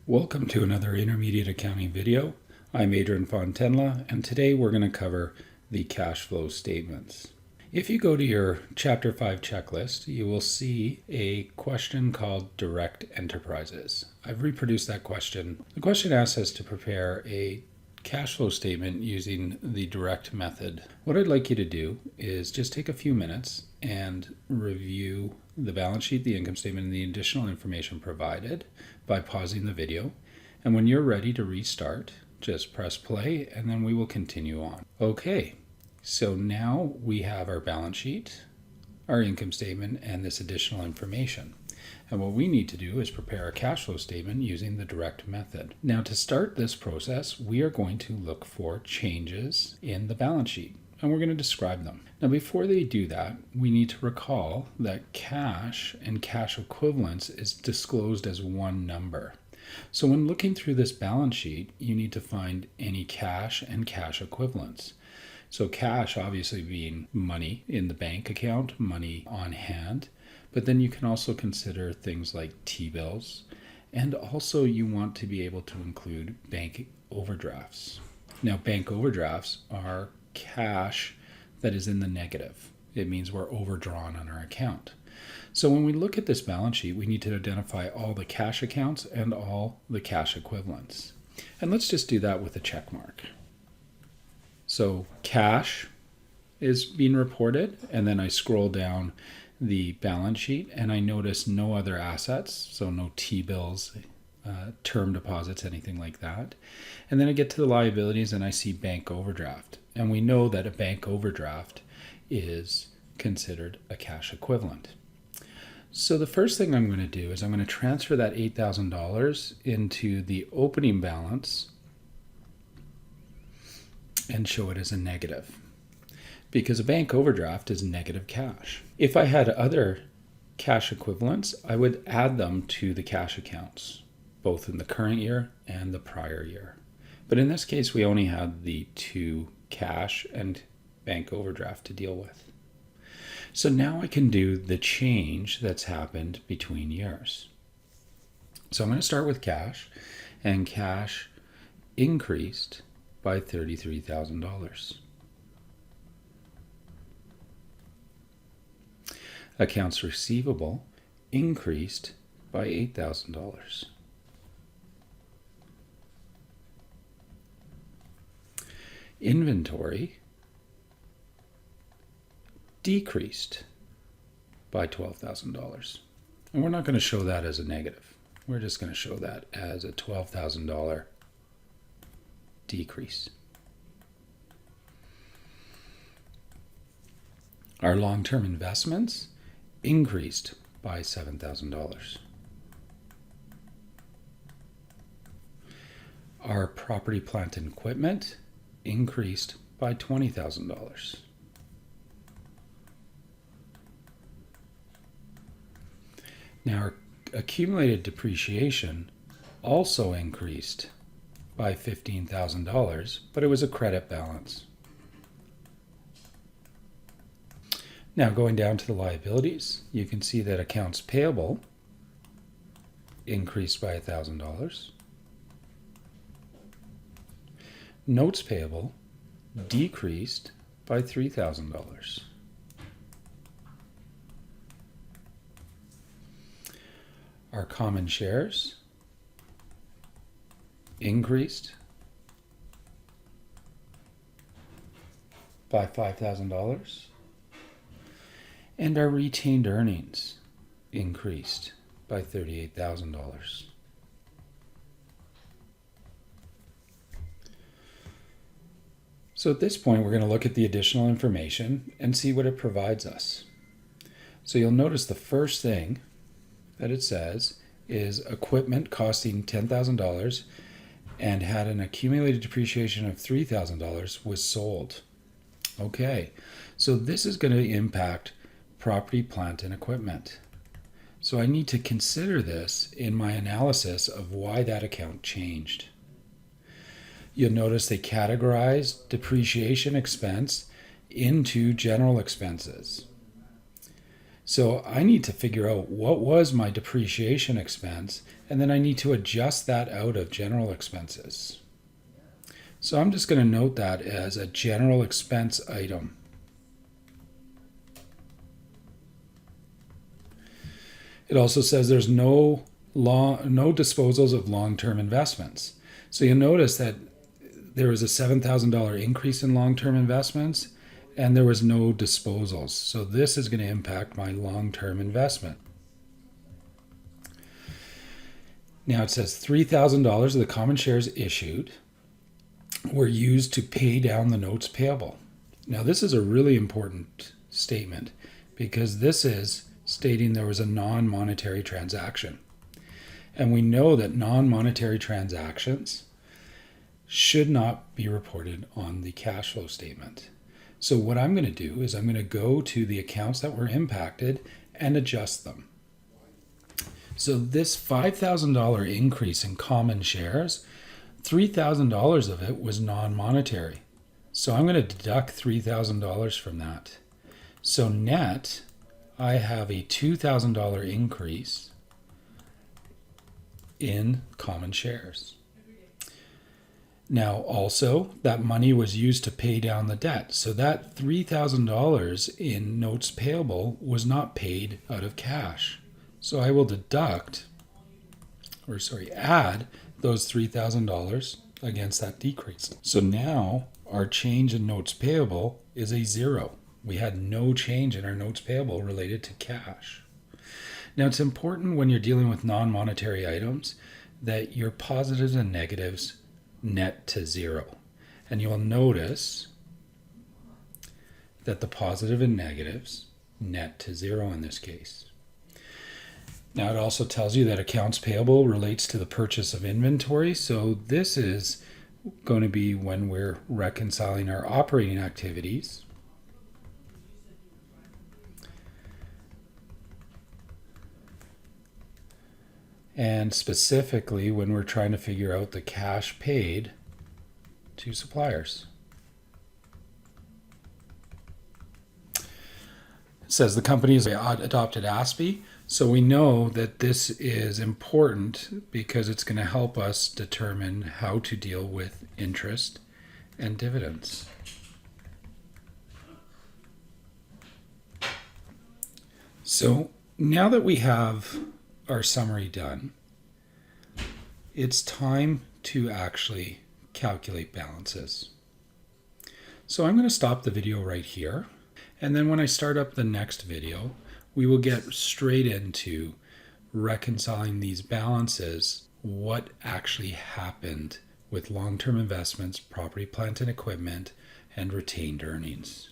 Welcome to another intermediate accounting video. I'm Adrian Fontenla, and today we're going to cover the cash flow statements. If you go to your Chapter 5 checklist, you will see a question called Direct Enterprises. I've reproduced that question. The question asks us to prepare a cash flow statement using the direct method. What I'd like you to do is just take a few minutes and review the balance sheet, the income statement, and the additional information provided by pausing the video. And when you're ready to restart, just press play and then we will continue on. Okay, so now we have our balance sheet, our income statement, and this additional information. And what we need to do is prepare a cash flow statement using the direct method. Now, to start this process, we are going to look for changes in the balance sheet, and we're going to describe them. Now, before they do that, we need to recall that cash and cash equivalents is disclosed as one number. So when looking through this balance sheet, you need to find any cash and cash equivalents. So cash obviously being money in the bank account, money on hand, but then you can also consider things like T-bills, and also you want to be able to include bank overdrafts. Now, bank overdrafts are cash that is in the negative. It means we're overdrawn on our account. So when we look at this balance sheet, we need to identify all the cash accounts and all the cash equivalents. And let's just do that with a check mark. So cash is being reported, and then I scroll down the balance sheet and I notice no other assets, so no T-bills, term deposits, anything like that. And then I get to the liabilities and I see bank overdraft. And we know that a bank overdraft is considered a cash equivalent. So the first thing I'm going to do is I'm going to transfer that $8,000 into the opening balance and show it as a negative, because a bank overdraft is negative cash. If I had other cash equivalents, I would add them to the cash accounts, both in the current year and the prior year. But in this case, we only had the two cash and bank overdraft to deal with. So now I can do the change that's happened between years. So I'm going to start with cash, and cash increased by $33,000. Accounts receivable increased by $8,000. Inventory decreased by $12,000. And we're not going to show that as a negative. We're just going to show that as a $12,000 decrease. Our long-term investments increased by $7,000. Our property, plant, and equipment increased by $20,000. Now, our accumulated depreciation also increased by $15,000, but it was a credit balance. Now, going down to the liabilities, you can see that accounts payable increased by $1,000. Notes payable decreased by $3,000. Our common shares increased by $5,000. And our retained earnings increased by $38,000. So at this point, we're going to look at the additional information and see what it provides us. So you'll notice the first thing that it says is equipment costing $10,000 and had an accumulated depreciation of $3,000 was sold. Okay, so this is going to impact property, plant, and equipment. So I need to consider this in my analysis of why that account changed. You'll notice they categorized depreciation expense into general expenses. So I need to figure out what was my depreciation expense, and then I need to adjust that out of general expenses. So I'm just going to note that as a general expense item. It also says there's no disposals of long-term investments. So you'll notice that there was a $7,000 increase in long-term investments, and there was no disposals. So this is going to impact my long-term investment. Now it says $3,000 of the common shares issued were used to pay down the notes payable. Now this is a really important statement because this is stating there was a non-monetary transaction. And we know that non-monetary transactions should not be reported on the cash flow statement. So what I'm going to do is I'm going to go to the accounts that were impacted and adjust them. So this $5,000 increase in common shares, $3,000 of it was non-monetary. So I'm going to deduct $3,000 from that. So net, I have a $2,000 increase in common shares. Now also, that money was used to pay down the debt. So that $3,000 in notes payable was not paid out of cash. So I will add those $3,000 against that decrease. So now our change in notes payable is a zero. We had no change in our notes payable related to cash. Now it's important when you're dealing with non-monetary items that your positives and negatives net to zero. And you will notice that the positive and negatives net to zero in this case. Now it also tells you that accounts payable relates to the purchase of inventory. So this is going to be when we're reconciling our operating activities. And specifically when we're trying to figure out the cash paid to suppliers. It says the company has adopted ASPE. So we know that this is important because it's going to help us determine how to deal with interest and dividends. So now that we have our summary done, it's time to actually calculate balances. So I'm going to stop the video right here, and then when I start up the next video, we will get straight into reconciling these balances, what actually happened with long-term investments, property, plant, and equipment, and retained earnings.